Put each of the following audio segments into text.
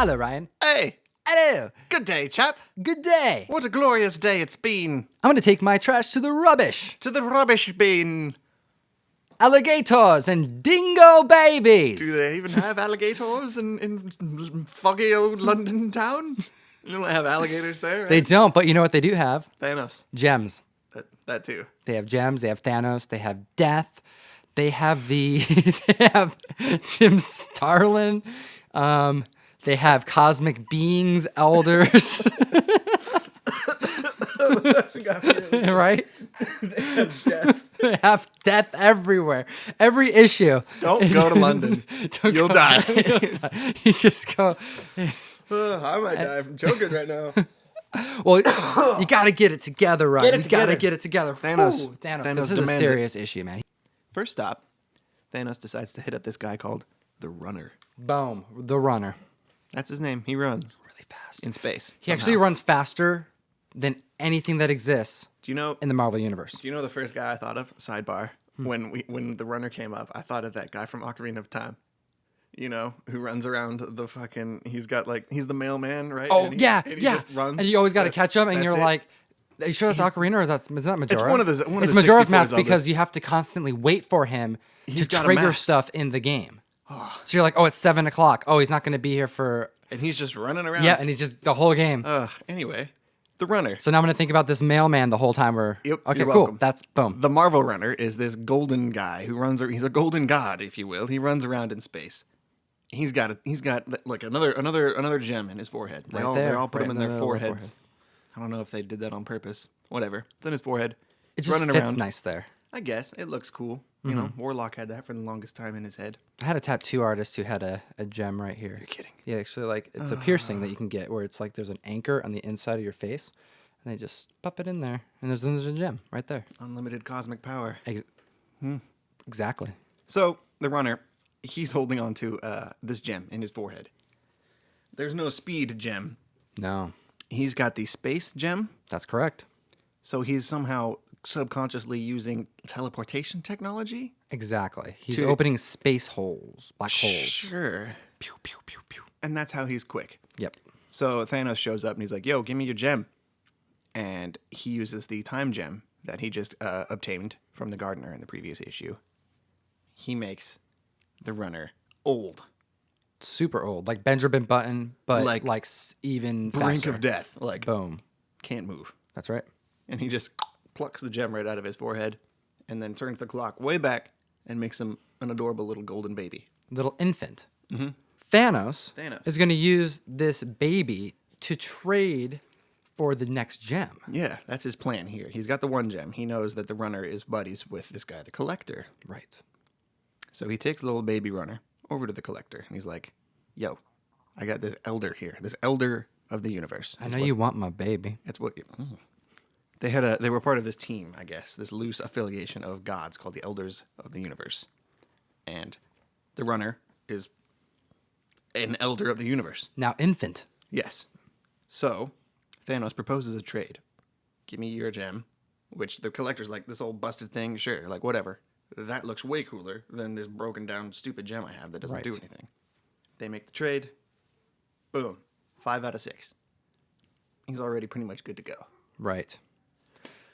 Hello, Ryan. Hey, Hello. good day, chap. Good day. What a glorious day it's been. I'm going to take my trash to the rubbish. To the rubbish bin. Alligators and dingo babies. Do they even have alligators in foggy old London town? You don't have alligators there, right? They don't, but you know what they do have? Thanos. Gems. That too. They have gems. They have Thanos. They have death. They have they have Jim Starlin. They have cosmic beings, elders. Right? They have death. They have death everywhere. Every issue. Don't go to London. You'll die. You just go. I might die from choking right now. Well, you got to get it together, right? Get it You got to together. get it together. Thanos. Whew, Thanos. Thanos This is a demands it. serious issue, man. First stop, Thanos decides to hit up this guy called the Runner. Boom. The runner. That's his name. He runs Really fast. in space. He actually runs faster than anything that exists Do you know? in the Marvel Universe. Do you know the first guy I thought of? Sidebar. When the Runner came up, I thought of that guy from Ocarina of Time. You know, who runs around the fucking. He's the mailman, right? Oh, And yeah, and he yeah. just runs. And you always got to That's- catch him, and that's you're it. like, are you sure that's Ocarina or is that Majora? It's one of the It's 64 Majora's Mask Zeldas. because you have to constantly wait for him to got a trigger mask. stuff in the game. So you're like, oh, it's 7 o'clock. Oh, he's not going to be here for... And he's just running around. Yeah, and he's just the whole game. Anyway, the Runner. So now I'm going to think about this mailman the whole time. Yep, Okay, you're cool. welcome. That's boom. The Marvel Runner is this golden guy who runs. He's a golden god, if you will. He runs around in space. He's got like another gem in his forehead. They all put right him in the their middle of the foreheads. forehead. I don't know if they did that on purpose. Whatever. It's in his forehead. It He's just running fits around. nice there. I guess it looks cool. You know, Warlock had that for the longest time in his head. I had a tattoo artist who had a gem right here. You're kidding. Yeah, actually, like, it's a piercing that you can get where it's like there's an anchor on the inside of your face, and they just pop it in there, and there's a gem right there. Unlimited cosmic power. Exactly. So the Runner, he's holding on to this gem in his forehead. There's no speed gem. No, He's got the space gem. that's correct. So he's somehow subconsciously using teleportation technology. Exactly. He's To- opening space holes, black holes. Sure. Pew, pew, pew, pew. And that's how he's quick. Yep. So Thanos shows up and he's like, yo, give me your gem. And he uses the time gem that he just obtained from the gardener in the previous issue. He makes the Runner old. Super old, like Benjamin Button, but Like like even Brink faster. of death. Like, Boom. can't move. That's right. And he just plucks the gem right out of his forehead and then turns the clock way back and makes him an adorable little golden baby. Little infant. Thanos Thanos. is going to use this baby to trade for the next gem. Yeah, that's his plan here. He's got the one gem. He knows that the Runner is buddies with this guy, the Collector. Right. So he takes the little baby Runner over to the Collector, and he's like, yo, I got this elder here, this elder of the universe. I know you want my baby. That's what... They were part of this team, I guess, this loose affiliation of gods called the Elders of the Universe. And the Runner is an elder of the universe. Now, infant. Yes. So, Thanos proposes a trade. Give me your gem, which the Collector's like, this old busted thing, sure, like, whatever. That looks way cooler than this broken down stupid gem I have that doesn't do Right. anything. They make the trade. Boom. 5 out of 6. He's already pretty much good to go. Right.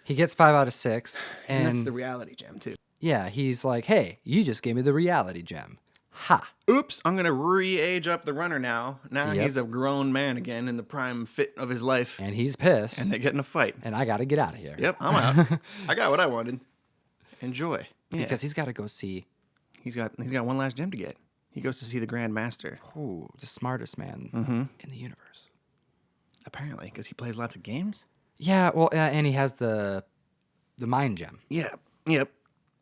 He gets 5 out of 6. And And, that's the reality gem, too. yeah, he's like, hey, you just gave me the reality gem. Ha. Oops, I'm going to re-age up the Runner now. Now Yep. he's a grown man again in the prime fit of his life. And he's pissed. And they get in a fight. And I got to get out of here. Yep, I'm out. I got what I wanted. Enjoy. Yeah. Because he's got to go see He's got one last gem to get. He goes to see the Grand Master, the smartest man in the universe. apparently, because he plays lots of games. Yeah, well, and he has the mind gem. Yeah, yep,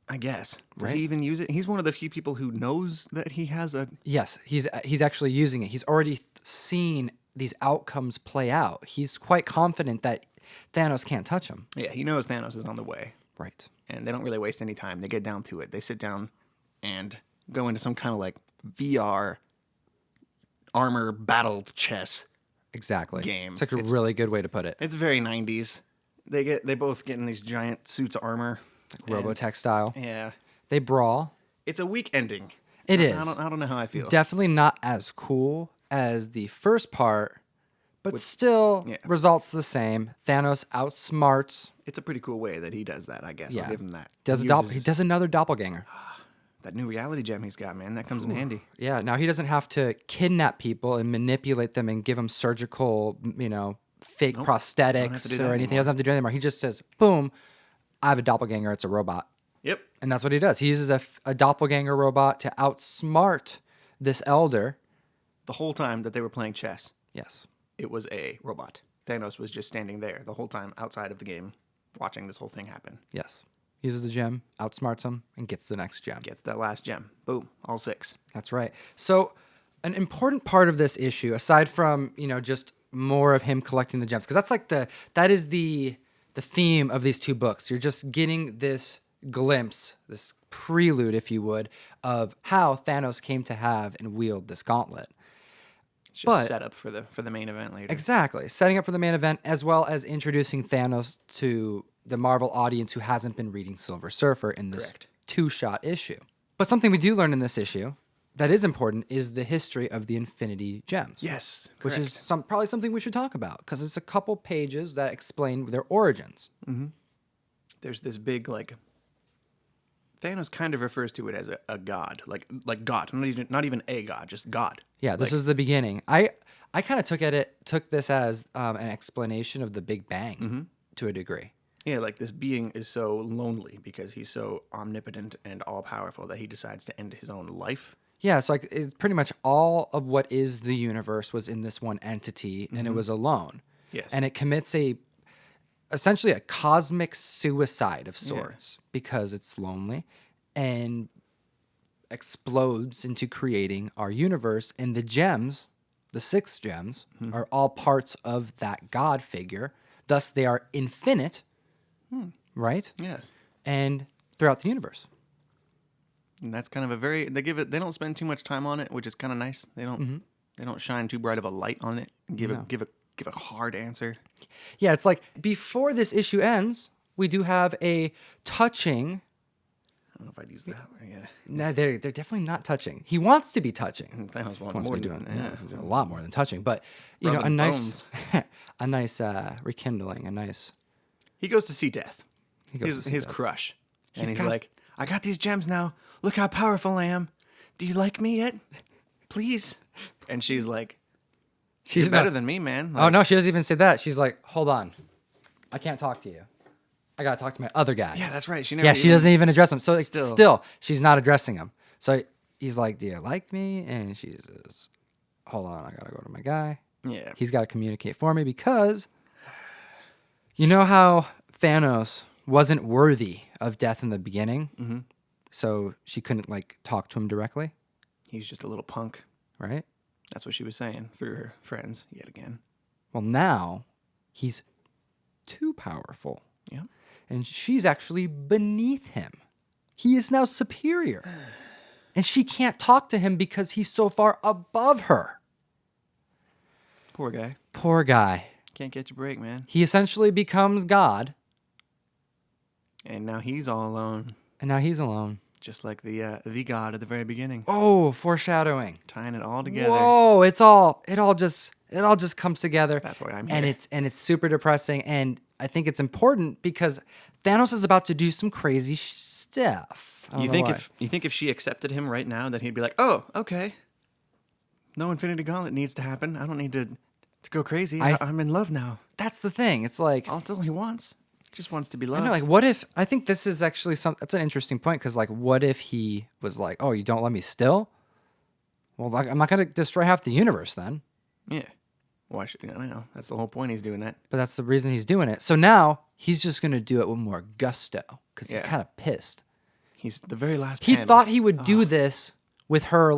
I guess. Does he even use it? He's one of the few people who knows that he has a... Yes, he's actually using it. He's already seen these outcomes play out. He's quite confident that Thanos can't touch him. Yeah, he knows Thanos is on the way, Right. and they don't really waste any time. They get down to it. They sit down and go into some kind of like VR armor battle chess. Exactly. Game. It's like a really good way to put it. It's very 90s. They both get in these giant suits of armor. Like Robotech style. Yeah. They brawl. It's a weak ending. It is. I don't know how I feel. Definitely not as cool as the first part, but still results the same. Thanos outsmarts. It's a pretty cool way that he does that, I guess. Yeah. I'll give him that. He does another doppelganger. That new reality gem he's got, man. That comes in handy. Yeah, now he doesn't have to kidnap people and manipulate them and give them surgical, fake prosthetics or anything. He doesn't have to do it anymore. He just says, boom, I have a doppelganger. It's a robot. Yep. And that's what he does. He uses a doppelganger robot to outsmart this elder. The whole time that they were playing chess, Yes. it was a robot. Thanos was just standing there the whole time outside of the game, watching this whole thing happen. Yes. Uses the gem, outsmarts him, and gets the next gem. Gets that last gem. Boom. All 6. That's right. So an important part of this issue, aside from, just more of him collecting the gems, because that's like that is the theme of these 2 books. You're just getting this glimpse, this prelude, if you would, of how Thanos came to have and wield this gauntlet. It's just set up for the main event later. Exactly. Setting up for the main event, as well as introducing Thanos to the Marvel audience who hasn't been reading Silver Surfer in this 2-shot issue. But something we do learn in this issue that is important is the history of the Infinity Gems. Yes. Which is probably something we should talk about, because it's a couple pages that explain their origins. Mm-hmm. There's this big, Thanos kind of refers to it as a god, like God, not even a god, just God. Yeah, this is the beginning. I kind of took this as an explanation of the Big Bang to a degree. Yeah, like this being is so lonely because he's so omnipotent and all-powerful that he decides to end his own life. Yeah, it's like it's pretty much all of what is the universe was in this one entity, and it was alone. Yes. And it commits essentially a cosmic suicide of sorts because it's lonely and explodes into creating our universe. And the gems, the 6 gems, are all parts of that God figure. Thus, they are infinite, right? Yes. And throughout the universe. And that's kind of they don't spend too much time on it, which is kind of nice. They don't shine too bright of a light on it and give a hard answer. Yeah, it's like before this issue ends, we do have a touching. I don't know if I'd use that. Yeah. No, they're definitely not touching. He wants to be touching. Thanos wants Wants more to be doing doing it. a lot more than touching, but a Rubbing nice, a nice rekindling, a nice. He goes to see Death, He goes to see his Death. crush, and he's like, "I got these gems now. Look how powerful I am. Do you like me yet? Please." And she's like, "She's better than me, man." Oh no, she doesn't even say that. She's like, "Hold on, I can't talk to you. I gotta talk to my other guys." Yeah, that's right. She doesn't even address him. So like, Still. still, she's not addressing him. So he's like, "Do you like me?" And she says, "Hold on, I gotta go to my guy. Yeah. He's got to communicate for me because you know how Thanos wasn't worthy of death in the beginning, so she couldn't talk to him directly, He's just a little punk. right? That's what she was saying through her friends yet again. Well, now he's too powerful. Yeah. And she's actually beneath him. He is now superior. And she can't talk to him because he's so far above her. Poor guy. Poor guy. Can't catch a break, man. He essentially becomes God, And now he's all alone, and now he's alone. just like the god at the very beginning, Oh, foreshadowing. tying it all together. Whoa, it all just comes together. That's why I'm And here. it's super depressing, and I think it's important because Thanos is about to do some crazy stuff. I don't You know think why. if she accepted him right now, that he'd be like, "Oh, okay. No Infinity Gauntlet needs to happen. I don't need to go crazy. I'm in love now. That's the thing. It's like All he wants. He just wants to be I loved." know, what if I think this is actually that's an interesting point because what if he was like, "Oh, you don't love me still? Well, I'm not gonna destroy half the universe then." Yeah. Why should I know? That's the whole point. He's doing that. But that's the reason he's doing it. So now he's just gonna do it with more gusto because he's Yeah. kind of pissed. He's the very last. He panel. thought he would do this with her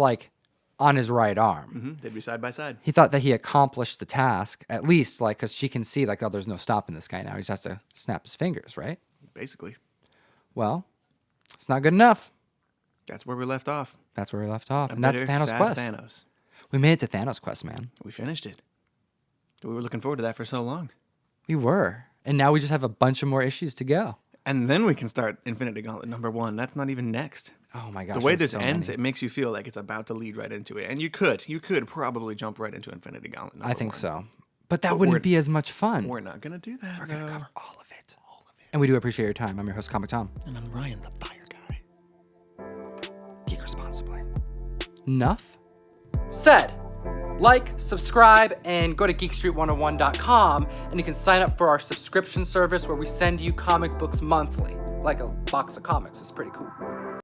on his right arm. They'd be side by side. He thought that he accomplished the task at least, because she can see oh, there's no stopping this guy now. He just has to snap his fingers, right? Basically, Well, it's not good enough. that's where we left off. That's where we left off, A and that's bitter, Thanos sad Quest. Thanos. We made it to Thanos Quest, man. We finished it. We were looking forward to that for so long. We were, and now we just have a bunch of more issues to go. And then we can start Infinity Gauntlet #1. That's not even next. Oh my gosh. The way there's this so ends, many. it makes you feel like it's about to lead right into it. And you could probably jump right into Infinity Gauntlet #1. I think so. But that wouldn't be as much fun. We're not going to do that. We're going to cover all of it. And we do appreciate your time. I'm your host, Comic Tom. And I'm Ryan the Fire Guy. Geek responsibly. Enough said. Like, subscribe, and go to geekstreet101.com, and you can sign up for our subscription service where we send you comic books monthly. Like a box of comics. It's pretty cool.